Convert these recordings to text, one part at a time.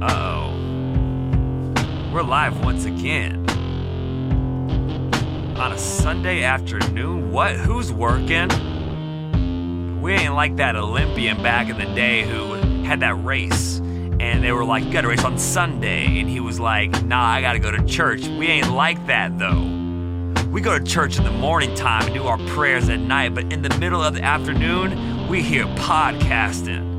Uh-oh. We're live once again. On a Sunday afternoon? What? Who's working? We ain't like that Olympian back in the day who had that race. And they were like, you gotta race on Sunday. And he was like, nah, I gotta go to church. We ain't like that though. We go to church in the morning time and do our prayers at night. But in the middle of the afternoon, we hear podcasting.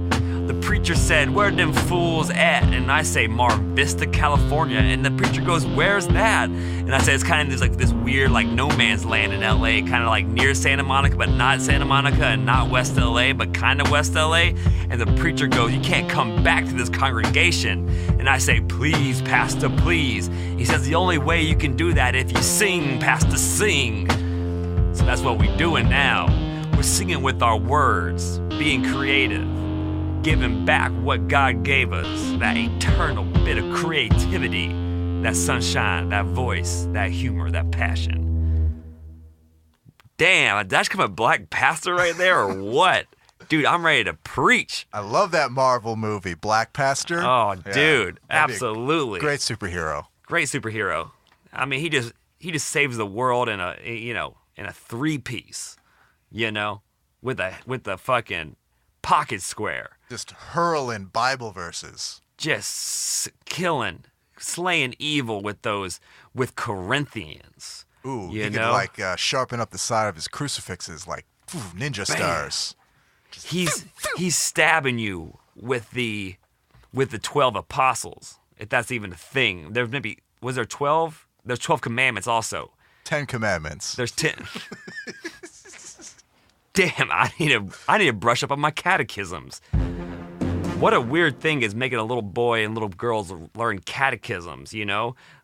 The preacher said, where them fools at? And I say, Mar Vista, California. And the preacher goes, where's that? And I say, it's kind of this weird no man's land in LA, kind of like near Santa Monica, but not Santa Monica, and not West LA, but kind of West LA. And the preacher goes, you can't come back to this congregation. And I say, please, Pastor, please. He says, the only way you can do that if you sing, Pastor, sing. So that's what we're doing now. We're singing with our words, being creative. Giving back what God gave us, that eternal bit of creativity, that sunshine, that voice, that humor, that passion. Damn, did I just become a black pastor right there or what? Dude, I'm ready to preach. I love that Marvel movie, Black Pastor. Oh, dude, absolutely. Great superhero. Great superhero. I mean, he just saves the world in a three-piece, with the fucking pocket square. Just hurling Bible verses. Just slaying evil with Corinthians. Ooh, he could sharpen up the side of his crucifixes like ninja stars. He's stabbing you with the 12 apostles, if that's even a thing. Was there 12? There's 12 commandments also. 10 commandments. There's 10. Damn, I need to brush up on my catechisms. What a weird thing is making a little boy and little girls learn catechisms,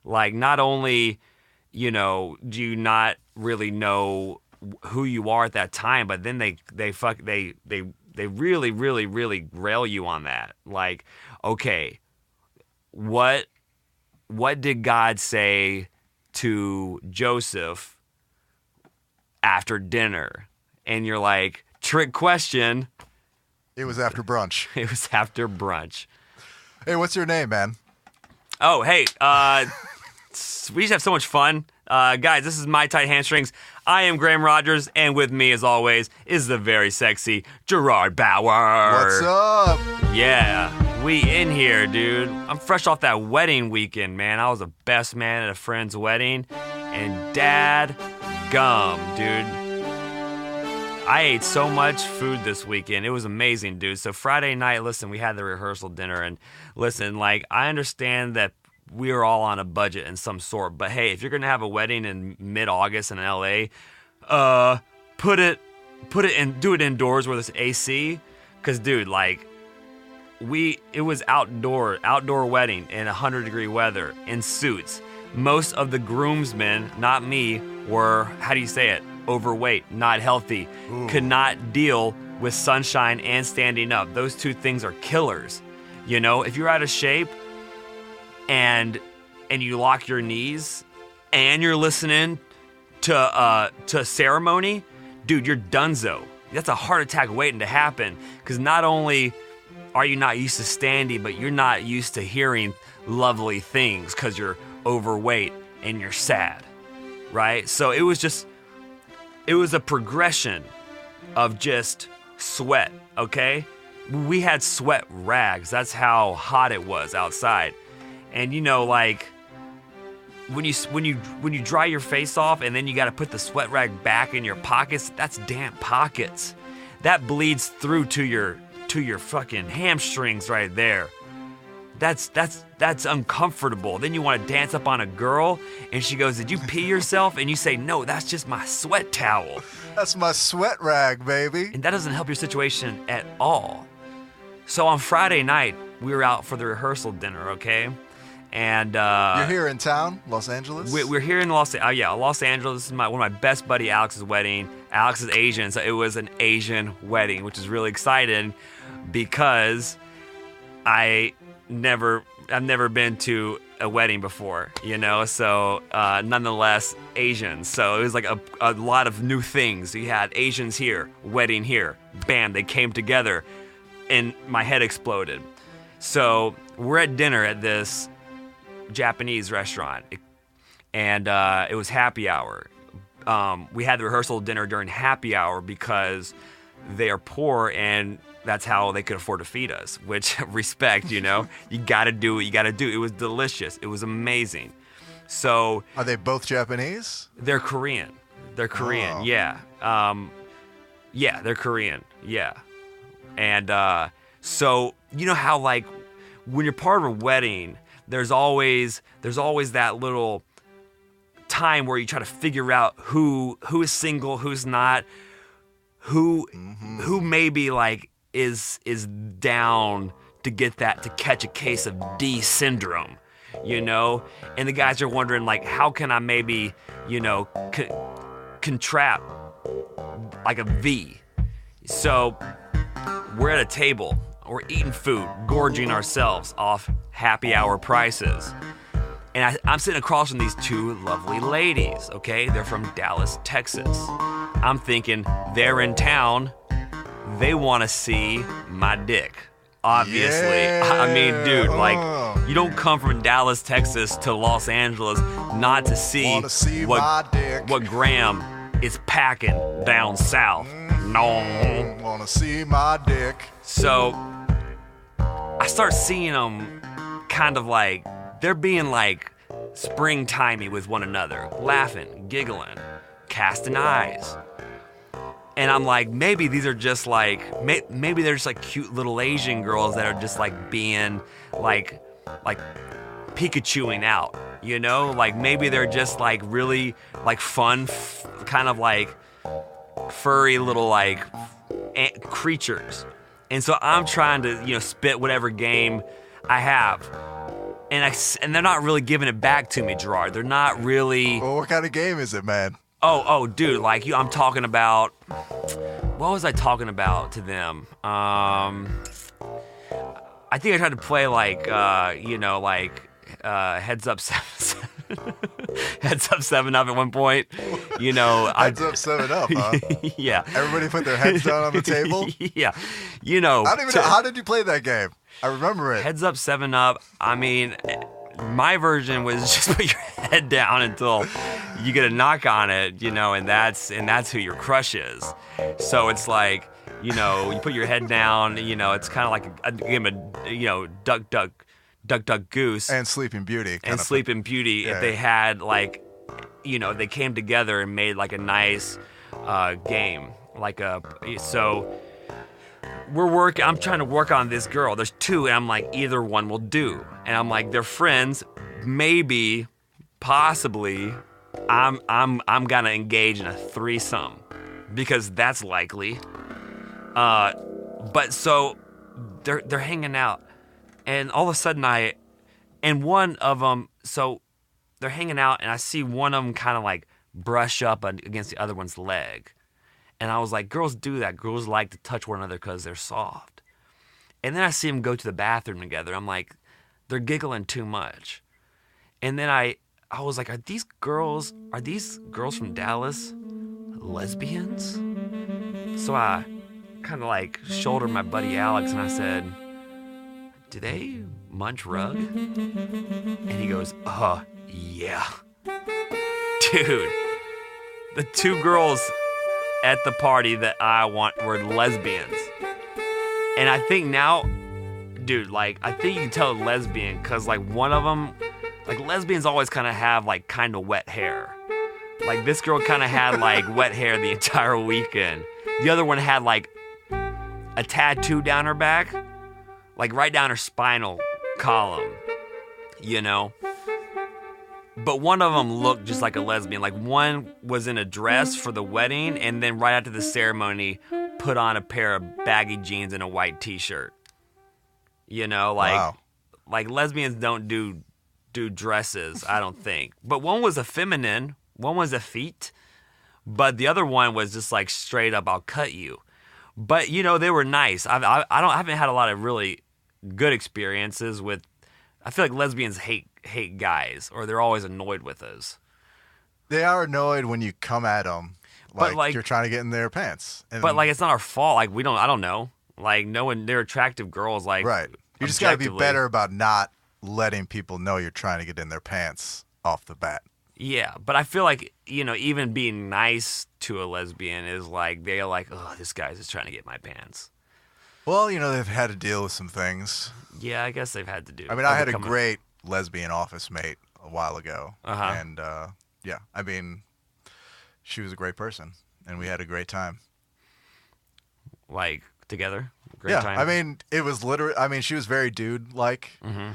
Like, not only, do you not really know who you are at that time, but then they really, really, really rail you on that. Like, okay, what did God say to Joseph after dinner? And you're like, trick question. It was after brunch. It was after brunch. Hey, what's your name, man? Oh, hey, we just have so much fun. Guys, this is My Tight Hamstrings. I am Graham Rogers, and with me, as always, is the very sexy Gerard Bauer. What's up? Yeah, we in here, dude. I'm fresh off that wedding weekend, man. I was a best man at a friend's wedding, and dad gum, dude. I ate so much food this weekend. It was amazing, dude. So Friday night, listen, we had the rehearsal dinner. And listen, I understand that we are all on a budget in some sort. But hey, if you're going to have a wedding in mid-August in LA, do it indoors where there's AC. Because, dude, it was outdoor wedding in 100-degree weather in suits. Most of the groomsmen, not me, were, how do you say it? Overweight, not healthy, could not deal with sunshine and standing up. Those two things are killers. If you're out of shape and you lock your knees and you're listening to ceremony, dude, you're donezo. That's a heart attack waiting to happen, because not only are you not used to standing, but you're not used to hearing lovely things because you're overweight and you're sad, right? So it was a progression of just sweat, okay? We had sweat rags. That's how hot it was outside. And when you dry your face off and then you got to put the sweat rag back in your pockets, that's damp pockets. That bleeds through to your fucking hamstrings right there. That's uncomfortable. Then you want to dance up on a girl and she goes, did you pee yourself? And you say, no, that's just my sweat towel. That's my sweat rag, baby. And that doesn't help your situation at all. So on Friday night, we were out for the rehearsal dinner, okay? And you're here in town, Los Angeles? We're here in Los Angeles. This is one of my best buddy Alex's wedding. Alex is Asian, so it was an Asian wedding, which is really exciting because I've never been to a wedding before, so nonetheless Asians. So it was like a lot of new things. You had Asians here, wedding here, bam, they came together, and my head exploded. So we're at dinner at this Japanese restaurant, and it was happy hour. We had the rehearsal dinner during happy hour because they are poor and that's how they could afford to feed us, which respect, you know. You got to do what you got to do. It was delicious. It was amazing. So Are they both Japanese? they're Korean. They're Korean, Oh. yeah. Yeah, they're Korean, yeah. And so you know how like when you're part of a wedding, there's always that little time where you try to figure out who is single, who's not, who maybe like is down to get that, to catch a case of D syndrome, you know? And the guys are wondering like, how can I maybe, you know, contract like a V? So we're at a table, we're eating food, gorging ourselves off happy hour prices. And I'm sitting across from these two lovely ladies, okay? They're from Dallas, Texas. I'm thinking they're in town. They want to see my dick, obviously. Yeah. I mean, dude, like, Oh. you don't come from Dallas, Texas to Los Angeles not to see, Wanna see my dick. what Graham is packing down south. No. Wanna see my dick? So I start seeing them kind of like, they're being like springtimey with one another, laughing, giggling, casting eyes. And I'm like, maybe these are just like, maybe they're just like cute little Asian girls that are just like being like Pikachuing out, you know? Like maybe they're just like really like fun, kind of like furry little like creatures. And so I'm trying to, you know, spit whatever game I have. And they're not really giving it back to me, Gerard. They're not really. Well, what kind of game is it, man? Oh, dude, like I'm talking about. What was I talking about to them? I think I tried to play like, you know, like Heads Up 7 Heads Up 7 Up at one point. You know, Heads Up 7 Up, huh? Yeah. Everybody put their heads down on the table? Yeah. You know. I don't even know. How did you play that game? I remember it. Heads Up 7 Up. I mean, my version was just put your head down until you get a knock on it, you know, and that's who your crush is. So it's like, you know, you put your head down, you know, it's kind of like a game of, you know, duck, goose. And Sleeping Beauty. And Sleeping Beauty, Yeah. if they had like, you know, they came together and made like a nice game. So I'm trying to work on this girl. There's two, and I'm like, either one will do. And I'm like, they're friends, maybe, possibly, I'm gonna engage in a threesome because that's likely. But so they're hanging out, and all of a sudden and one of them, so they're hanging out, and I see one of them kind of like brush up against the other one's leg. And I was like, girls do that. Girls like to touch one another because they're soft. And then I see them go to the bathroom together. I'm like, they're giggling too much. And then I was like, are these girls from Dallas lesbians? So I kind of like shouldered my buddy Alex and I said, do they munch rug? And he goes, yeah. Dude, the two girls at the party that I want were lesbians. And I think now, dude, like, I think you can tell a lesbian because, like, one of them, like, lesbians always kind of have, like, kind of wet hair. Like, this girl kind of had, like, wet hair the entire weekend. The other one had, like, a tattoo down her back, like, right down her spinal column, you know? But one of them looked just like a lesbian. Like one was in a dress for the wedding and then right after the ceremony put on a pair of baggy jeans and a white t-shirt. You know, like Wow. like lesbians don't do dresses, I don't think. But one was a feminine, one was a feet, but the other one was just like straight up, I'll cut you. But you know, they were nice. I haven't had a lot of really good experiences with. I feel like lesbians hate guys, or they're always annoyed with us. They are annoyed when you come at them like you're trying to get in their pants. And But like it's not our fault. Like I don't know. Like no one, they're attractive girls. Like right. You just gotta be objectively. better about not letting people know you're trying to get in their pants off the bat. Yeah, but I feel like, even being nice to a lesbian is like, they're like, oh, this guy's just trying to get my pants. Well, they've had to deal with some things. Yeah, I guess they've had to do. I mean, I had a overcome it. great lesbian office mate a while ago. Uh-huh. And, yeah, I mean, she was a great person, and we had a great time. Like, together? Great Yeah, time? I mean, it was literally, she was very dude-like. Mm-hmm.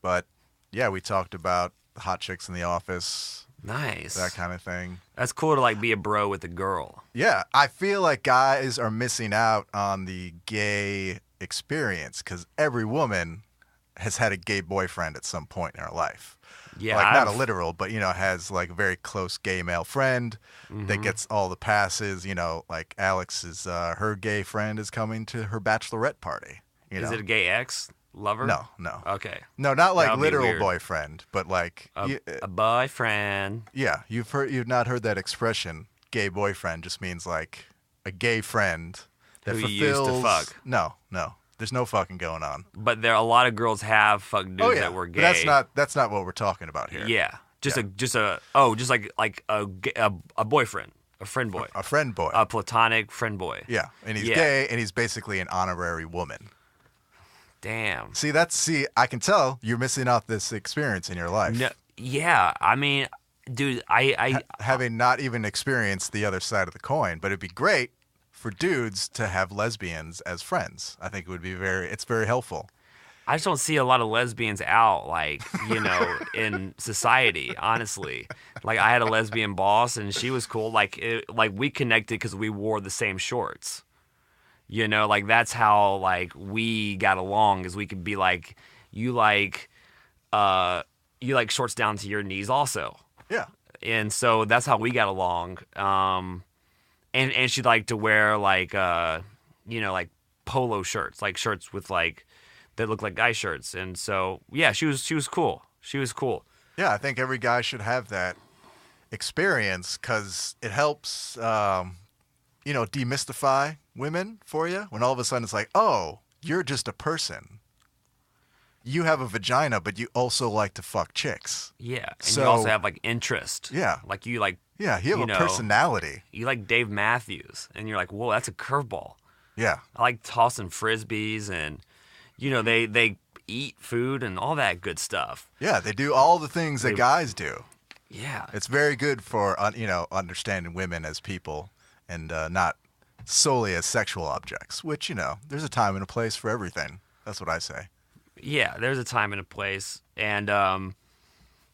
But, yeah, we talked about hot chicks in the office, Nice. that kind of thing. That's cool to, like, be a bro with a girl. Yeah, I feel like guys are missing out on the gay experience because every woman has had a gay boyfriend at some point in her life. Yeah, like not I've- a literal, but has like a very close gay male friend Mm-hmm. that gets all the passes. Like Alex is her gay friend is coming to her bachelorette party. Is it a gay ex lover? No, Okay. no, not like That would be literal weird. boyfriend, but like A boyfriend. yeah, you've not heard that expression. Gay boyfriend just means like a gay friend that Who fulfills. you used to fuck. No, there's no fucking going on. But there a lot of girls have fucked dudes Oh yeah, that were but gay. that's not what we're talking about here. Yeah. Just Yeah. like a boyfriend, a friend boy, A friend boy. a platonic friend boy. Yeah, and he's Yeah. gay, and he's basically an honorary woman. Damn. See, I can tell you're missing out this experience in your life. No, yeah, I mean, dude, I Having not even experienced the other side of the coin, but it'd be great for dudes to have lesbians as friends. I think it would be it's very helpful. I just don't see a lot of lesbians out, like, in society, honestly. Like, I had a lesbian boss, and she was cool. Like, we connected because we wore the same shorts. Like, that's how, like, we got along, is we could be like, you like shorts down to your knees also. Yeah. And so that's how we got along. And she liked to wear, like, like polo shirts, like shirts with, like, that look like guy shirts. And so, yeah, she was cool. She was cool. Yeah, I think every guy should have that experience because it helps, demystify women for you when all of a sudden it's like, oh, you're just a person. You have a vagina, but you also like to fuck chicks. Yeah. And So- you also have, like, interest. Yeah. Like, you like, Yeah, you have You a know. personality. you like Dave Matthews. And you're like, whoa, that's a curveball. Yeah. I like tossing frisbees and, they eat food and all that good stuff. Yeah, they do all the things that They- guys do. Yeah. It's very good for, understanding women as people and not solely as sexual objects, which, there's a time and a place for everything. That's what I say. Yeah, there's a time and a place, and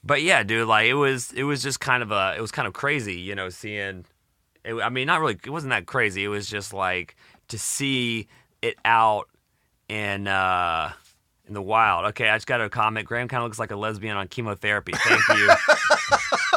but yeah, dude, like it was just kind of crazy, seeing. I mean, not really. It wasn't that crazy. It was just like to see it out in the wild. Okay, I just got a comment. Graham kind of looks like a lesbian on chemotherapy. Thank you,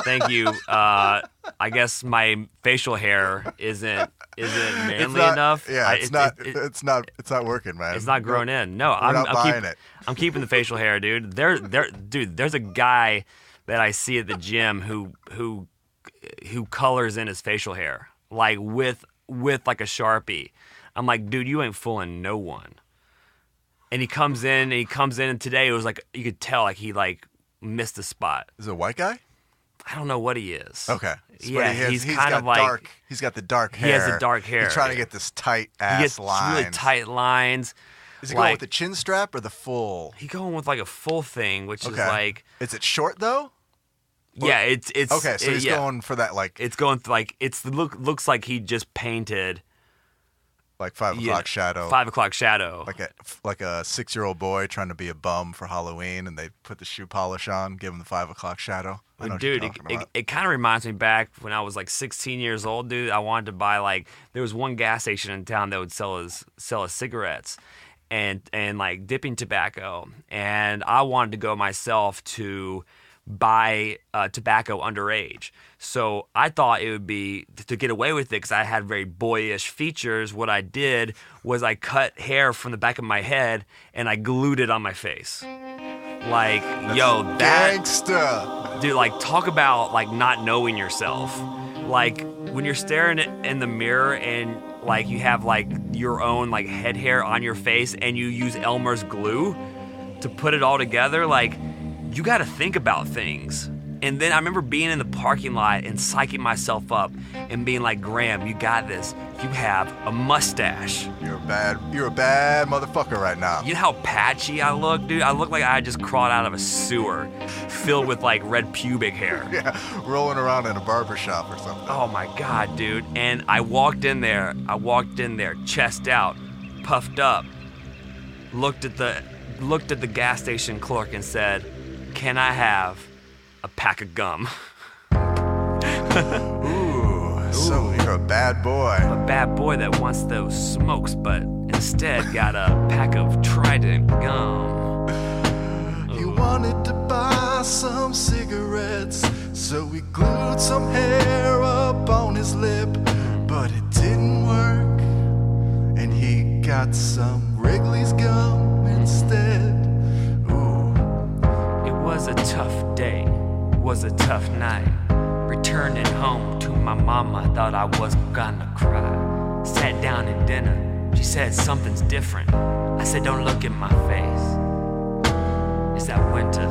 thank you. I guess my facial hair isn't manly enough. Yeah, it's not working, man. It's not grown in. No, We're not buying it. I'm keeping the facial hair, dude. Dude, there's a guy that I see at the gym who colors in his facial hair, like with like a Sharpie. I'm like, dude, you ain't fooling no one. And he comes in, and today it was like you could tell like he like missed a spot. Is it a white guy? I don't know what he is. Okay. Yeah, he's kind got of like dark. He's got the dark hair. He has the dark hair. He's trying to get this tight he ass gets lines. really tight lines. Is he going like- with the chin strap or the full? He going with like a full thing, which is Okay. like Is it short though? yeah, it's Okay, so he's yeah. going for that like It's going like looks like he just painted 5 o'clock shadow. 5 o'clock shadow. Like a 6-year-old boy trying to be a bum for Halloween, and they put the shoe polish on, give him the 5 o'clock shadow. I know what you're Dude, talking about. it kind of reminds me back when I was like 16 years old, dude. I wanted to buy like there was one gas station in town that would sell us cigarettes and like dipping tobacco, and I wanted to go myself to buy tobacco underage. So I thought it would be to get away with it because I had very boyish features. What I did was I cut hair from the back of my head and I glued it on my face. Like, yo, that Gangsta. dude, like, talk about like not knowing yourself. Like when you're staring in the mirror and like you have like your own like head hair on your face and you use Elmer's glue to put it all together, like you got to think about things. And then I remember being in the parking lot and psyching myself up and being like, Graham, you got this. You have a mustache. You're a bad motherfucker right now. You know how patchy I look, dude? I look like I just crawled out of a sewer filled with like red pubic hair. Yeah, rolling around in a barber shop or something. Oh my God, dude. And I walked in there, chest out, puffed up, looked at the gas station clerk and said, "Can I have a pack of gum?" So you're a bad boy. A bad boy that wants those smokes, but instead got a pack of Trident gum. He wanted to buy some cigarettes, so he glued some hair up on his lip, but it didn't work, and he got some Wrigley's gum instead. Ooh. It was a tough day, was a tough night. Returning home to my mama, thought I was gonna cry. Sat down at dinner, she said something's different. I said, don't look in my face. It's that winter,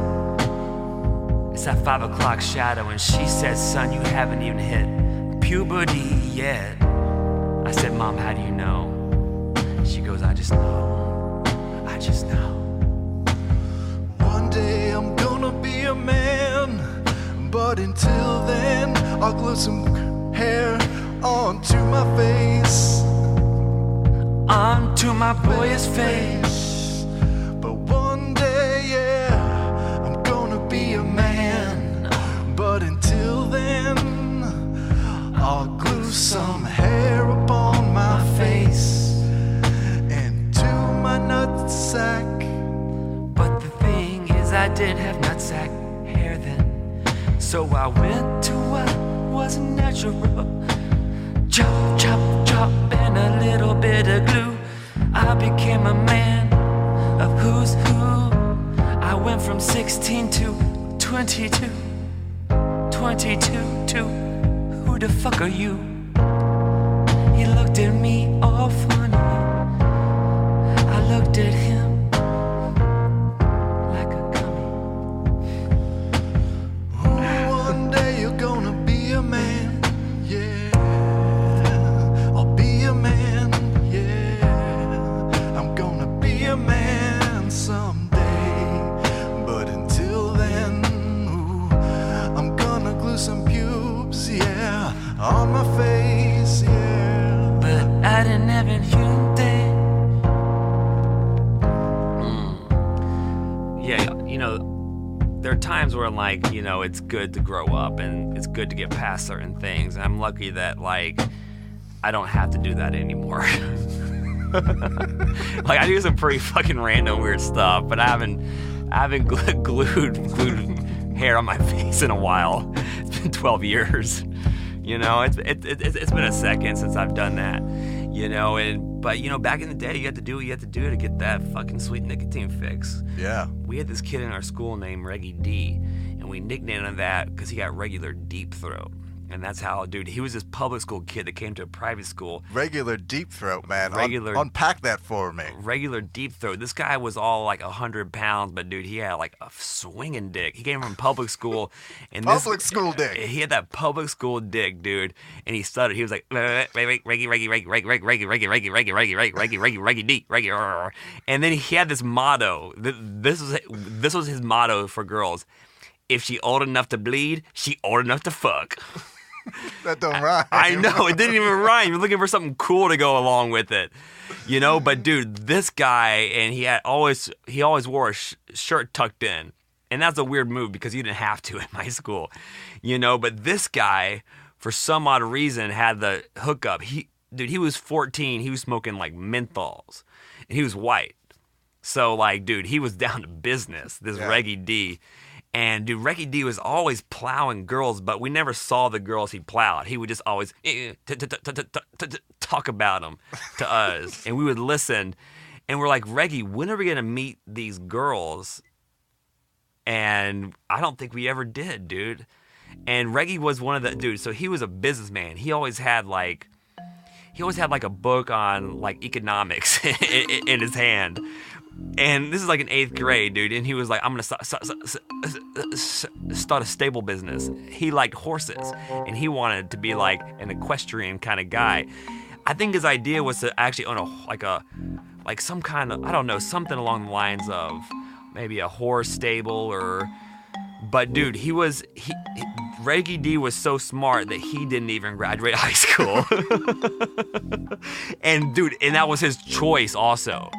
it's that 5 o'clock shadow. And she said, son, you haven't even hit puberty yet. I said, Mom, how do you know? She goes, I just know, I just know. One day I'm gonna be a man, but until then, I'll glue some hair onto my face. Onto my boyish face. But one day, yeah, I'm gonna be a man. But until then, I'll glue some hair upon my face and to my nutsack. But the thing is, I didn't have nutsack hair then. So I went to what was natural. Chop, chop, chop, and a little bit of glue. I became a man of who's who. I went from 16 to 22. 22 to who the fuck are you? He looked at me all funny. I looked at him. On my face, yeah. But I didn't have any day. Yeah, you know, there are times where like, you know, it's good to grow up and it's good to get past certain things. And I'm lucky that like I don't have to do that anymore. Like I do some pretty fucking random weird stuff, but I haven't glued hair on my face in a while. It's been 12 years. You know, it's been a second since I've done that, you know, but you know, back in the day, you had to do what you had to do to get that fucking sweet nicotine fix. Yeah. We had this kid in our school named Reggie D, and we nicknamed him that because he got regular deep throat. And that's how, dude, he was this public school kid that came to a private school. Regular deep throat, man. Unpack that for me. Regular deep throat. This guy was all like 100 pounds, but dude, he had like a swinging dick. He came from public school. And public school dick. He had that public school dick, dude. And he stuttered. He was like, Reggie, D, Reggie. And then he had this motto. This was his motto for girls. If she old enough to bleed, she old enough to fuck. That don't rhyme. I know, it didn't even rhyme. You're looking for something cool to go along with it, you know. But dude, this guy, and he always wore a shirt tucked in, and that's a weird move because you didn't have to in my school, you know. But this guy, for some odd reason, had the hookup. He was 14. He was smoking like menthols, and he was white. So like, dude, he was down to business. This Reggie D. And dude, Reggie D was always plowing girls, but we never saw the girls he plowed. He would just always talk about them to us. And we would listen. And we're like, Reggie, when are we going to meet these girls? And I don't think we ever did, dude. And Reggie was one of the dudes. So he was a businessman. He always had like, he always had like a book on like economics in his hand. And this is like in 8th grade, dude. And he was like, I'm going to start a stable business. He liked horses, and he wanted to be like an equestrian kind of guy. I think his idea was to actually own like some kind of, I don't know, something along the lines of maybe a horse stable but dude, Reggie D was so smart that he didn't even graduate high school. And that was his choice also.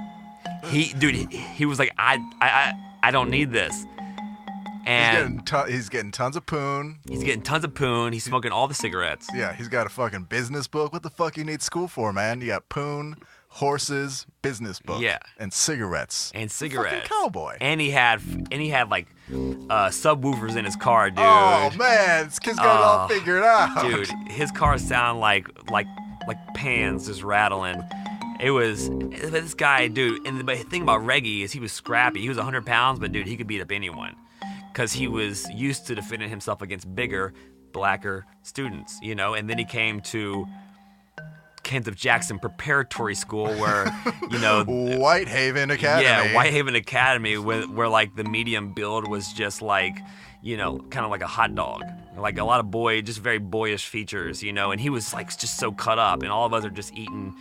He was like, I don't need this. And he's getting tons of poon. He's getting tons of poon. He's smoking all the cigarettes. Yeah, he's got a fucking business book. What the fuck you need school for, man? You got poon, horses, business book, and cigarettes. Fucking cowboy. And he had like subwoofers in his car, dude. Oh man, this kid's got it all figured out. Dude, his cars sound like pans just rattling. It was this guy, dude. And the thing about Reggie is he was scrappy. He was 100 pounds, but dude, he could beat up anyone because he was used to defending himself against bigger, blacker students, you know. And then he came to Kenseth Jackson Preparatory School, where, you know, Whitehaven Academy. Yeah, Whitehaven Academy, where like the medium build was just like, you know, kind of like a hot dog. Like a lot of just very boyish features, you know, and he was like just so cut up, and all of us are just eating,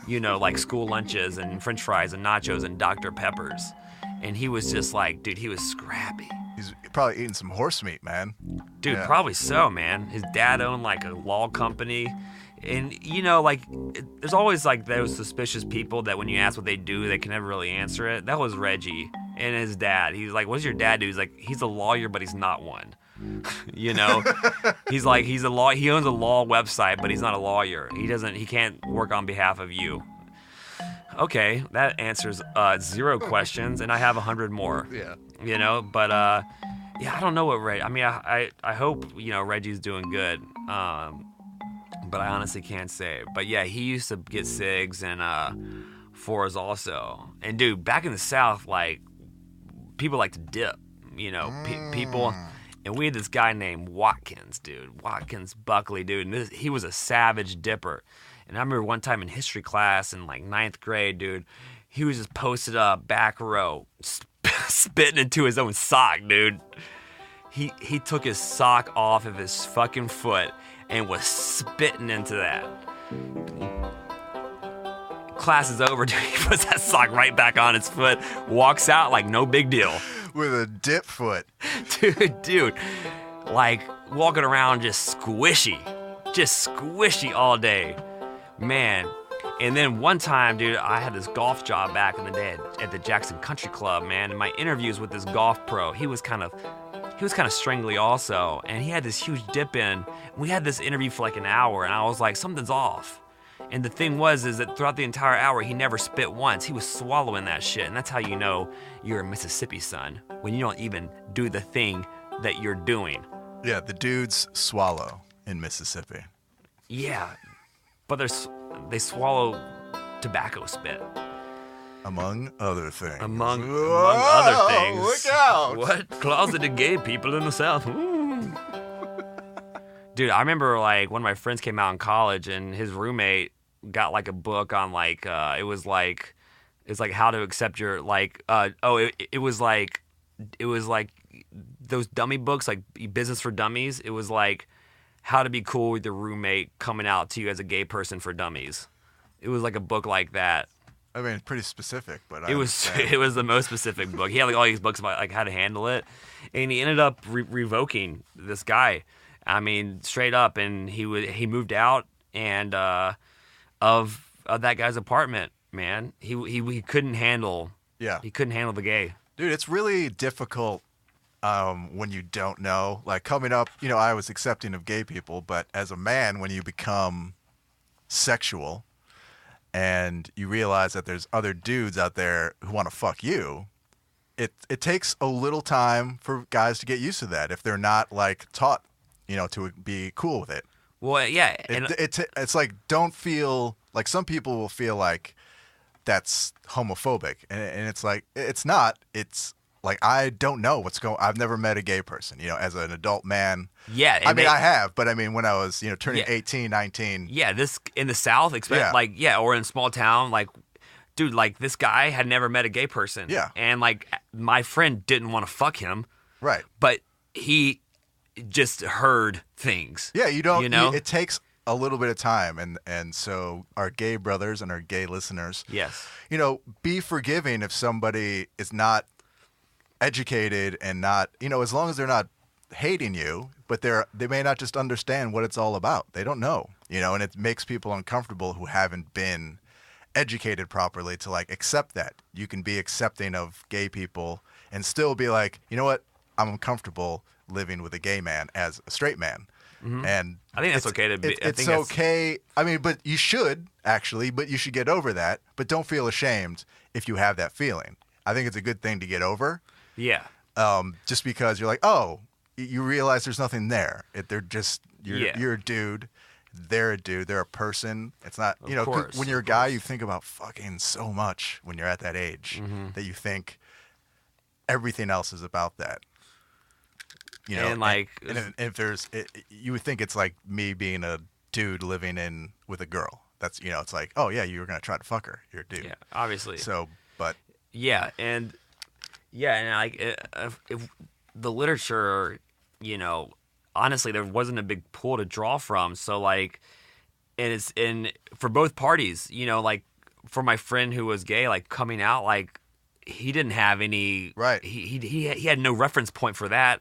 you know, like school lunches and french fries and nachos and Dr. Peppers. And he was just like, dude, he was scrappy. He's probably eating some horse meat, man. Dude, probably so, man. His dad owned like a law company. And, you know, like, there's always like those suspicious people that when you ask what they do, they can never really answer it. That was Reggie and his dad. He's like, what does your dad do? He's like, he's a lawyer, but he's not one. You know, he's a law. He owns a law website, but he's not a lawyer. He can't work on behalf of you. Okay, that answers 0 questions, and I have 100 more. Yeah. You know, but yeah, I don't know what Reggie. I mean, I hope, you know, Reggie's doing good. But I honestly can't say. But yeah, he used to get cigs and fours also. And dude, back in the South, like, people like to dip. You know, people. And we had this guy named Watkins, dude. Watkins Buckley, dude. And he was a savage dipper. And I remember one time in history class in like 9th grade, dude, he was just posted up, back row, spitting into his own sock, dude. He took his sock off of his fucking foot and was spitting into that. Class is over, dude. He puts that sock right back on his foot, walks out like no big deal. With a dip foot. Dude, like walking around just squishy all day, man. And then one time, dude, I had this golf job back in the day at the Jackson Country Club, man. And my interviews with this golf pro, he was kind of strangly also, and he had this huge dip in. We had this interview for like an hour, and I was like, something's off. And the thing is that throughout the entire hour, he never spit once. He was swallowing that shit, and that's how you know you're a Mississippi son, when you don't even do the thing that you're doing. Yeah, the dudes swallow in Mississippi. Yeah, but they swallow tobacco spit. Among other things. Among other things. Look out! What? Closeted gay people in the South. Ooh. Dude, I remember like one of my friends came out in college, and his roommate got like a book on like it was like how to accept your like it was like those dummy books, like Business for Dummies. It was like how to be cool with your roommate coming out to you as a gay person for dummies. It was like a book like that. I mean, pretty specific, but it was the most specific book. He had like all these books about like how to handle it, and he ended up revoking this guy. I mean, straight up, and he moved out and of that guy's apartment. Man, he couldn't handle. Yeah, he couldn't handle the gay. Dude, it's really difficult when you don't know. Like coming up, you know, I was accepting of gay people, but as a man, when you become sexual and you realize that there's other dudes out there who want to fuck you, it takes a little time for guys to get used to that if they're not like taught, you know, to be cool with it. Well, yeah. It's like, don't feel like some people will feel like that's homophobic. And it's like, it's not. It's like I don't know what's going. I've never met a gay person, as an adult man. Yeah, I mean, I have, but I mean, when I was, turning 18, 19. Yeah, this in the South, or in small town, like, dude, like this guy had never met a gay person. Yeah, and like my friend didn't want to fuck him. Right, but he just heard things. Yeah, you don't. It takes a little bit of time, and so our gay brothers and our gay listeners, yes, be forgiving if somebody is not educated and not, as long as they're not hating you, but they may not just understand what it's all about. They don't know, and it makes people uncomfortable who haven't been educated properly to like accept that. You can be accepting of gay people and still be like, you know what, I'm uncomfortable living with a gay man as a straight man. Mm-hmm. And I think that's okay to be. It's okay. I mean, but you should actually, but you should get over that. But don't feel ashamed if you have that feeling. I think it's a good thing to get over. Yeah. Just because you're like, oh, you realize there's nothing there. They're just you're a dude. They're a dude. They're a person. It's not, when you're a guy, you think about fucking so much when you're at that age that you think everything else is about that. And like, and if you would think it's like me being a dude living with a girl. That's, it's like, oh yeah, you were gonna try to fuck her. You're a dude. Yeah, obviously. So, but and like if the literature, honestly, there wasn't a big pool to draw from. So like, and it's for both parties, like for my friend who was gay, like coming out, like he didn't have any. Right. He had no reference point for that.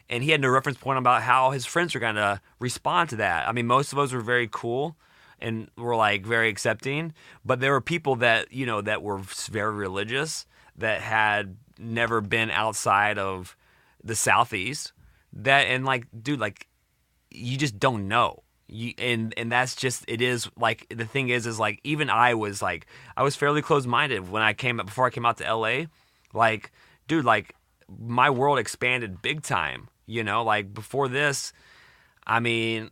And he had no reference point about how his friends were going to respond to that. I mean, most of us were very cool and were like very accepting, but there were people that, that were very religious, that had never been outside of the Southeast, and like, dude, like, you just don't know. And that's just, it is like, the thing is like, even I was fairly closed-minded before I came out to LA. Like, dude, like, my world expanded big time. Like before this, I mean,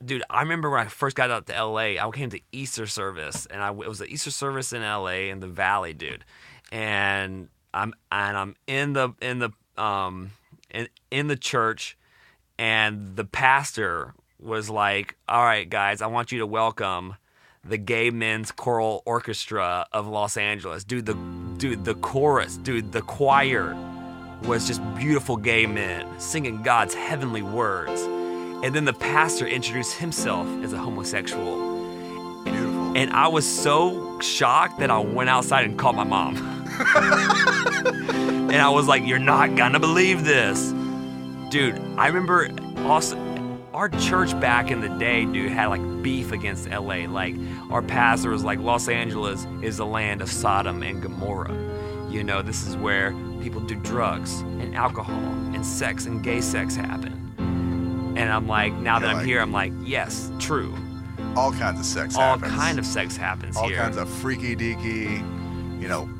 dude, I remember when I first got out to LA, I came to Easter service, and it was an Easter service in LA in the Valley, dude. And I'm in the church, and the pastor was like, "All right, guys, I want you to welcome the Gay Men's Choral Orchestra of Los Angeles." The chorus, the choir was just beautiful gay men singing God's heavenly words. And then the pastor introduced himself as a homosexual. Beautiful. And I was so shocked that I went outside and called my mom. And I was like, "You're not gonna believe this." Dude, I remember also our church back in the day, dude, had like beef against LA. Like our pastor was like, Los Angeles is the land of Sodom and Gomorrah. This is where people do drugs and alcohol and sex and gay sex happen. And I'm like, now that I'm here, I'm like, yes, true. All kinds of sex happens. All kind of sex happens here. All kinds of freaky deaky,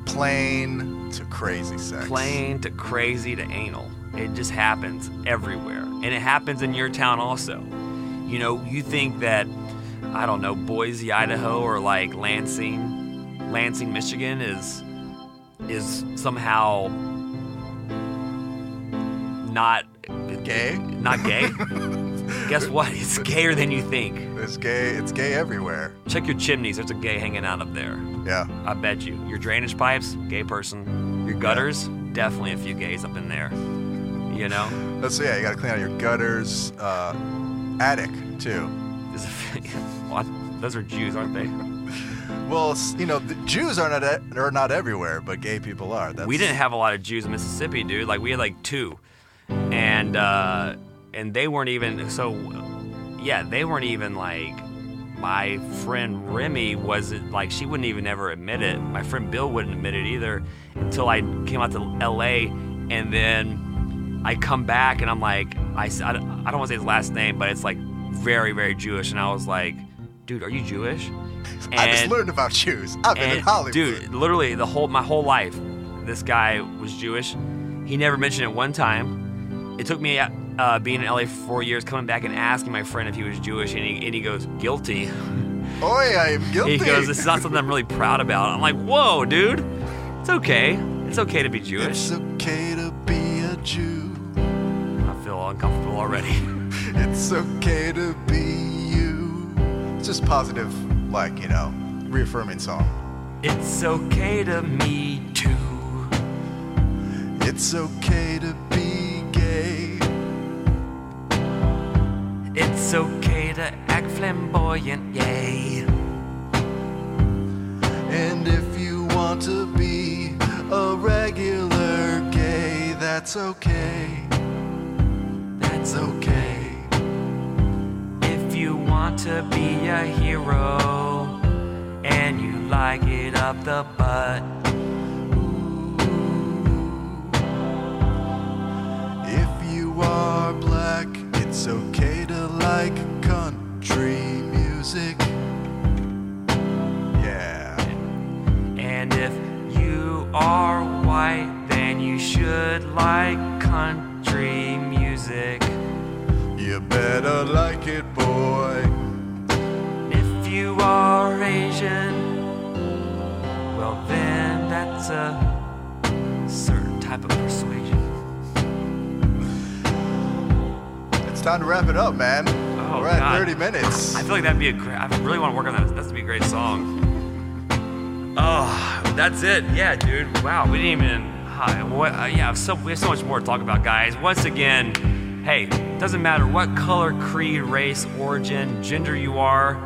plain to crazy sex. Plain to crazy to anal. It just happens everywhere. And it happens in your town also. You think that, I don't know, Boise, Idaho, or like Lansing, Michigan is somehow not gay. Guess what? It's gayer than you think. It's gay everywhere. Check your chimneys. There's a gay hanging out up there. Yeah. I bet you. Your drainage pipes, gay person. Your gutters, definitely a few gays up in there. Let's see. Yeah, you got to clean out your gutters. Attic too. What? Those are Jews, aren't they? Well, the Jews are not everywhere, but gay people are. We didn't have a lot of Jews in Mississippi, dude. Like we had like 2, and they weren't even so. Yeah, they weren't even like. My friend Remy wasn't like, she wouldn't even ever admit it. My friend Bill wouldn't admit it either until I came out to LA, and then I come back and I'm like, I don't want to say his last name, but it's like very, very Jewish, and I was like, dude, are you Jewish? And, I just learned about Jews. I've been in Hollywood. Dude, literally my whole life, this guy was Jewish. He never mentioned it one time. It took me being in LA for 4 years, coming back and asking my friend if he was Jewish, and he goes, guilty. Oh, I am guilty. He goes, this is not something I'm really proud about. I'm like, whoa, dude. It's okay. It's okay to be Jewish. It's okay to you. I feel uncomfortable already. It's okay to be you. It's just positive, like, you know, reaffirming song. It's okay to me too. It's okay to be gay. It's okay to act flamboyant, yay. And if you want to be a regular gay, that's okay. That's okay. If you want to be a hero and you like it up the butt, if you are black, it's okay to like country music. Yeah. and if you are white, then you should like country music. You better like it, boy. If you are Asian, well then that's a certain type of persuasion. It's time to wrap it up, man. Oh, We're at God. 30 minutes. I feel like that'd be a great. I really want to work on that. That's gonna be a great song. Oh, that's it. Yeah, dude. Wow, we didn't even. We have so much more to talk about, guys. Once again, hey, doesn't matter what color, creed, race, origin, gender you are,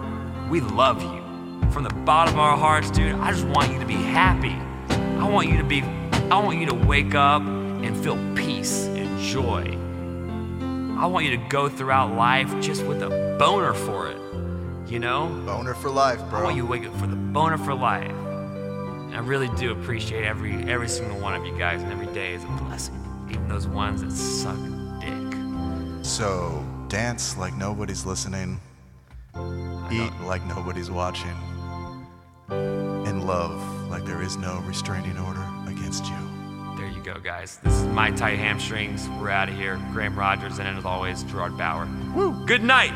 we love you from the bottom of our hearts, dude. I just want you to be happy. I want you to wake up and feel peace and joy. I want you to go throughout life just with a boner for it, you know? Boner for life, bro. I want you to wake up for the boner for life. And I really do appreciate every single one of you guys, and every day is a blessing, even those ones that suck dick. So, dance like nobody's listening, eat like nobody's watching, and love like there is no restraining order against you. There you go, guys. This is My Tight Hamstrings. We're out of here. Graham Rogers, and as always, Gerard Bauer. Woo! Good night.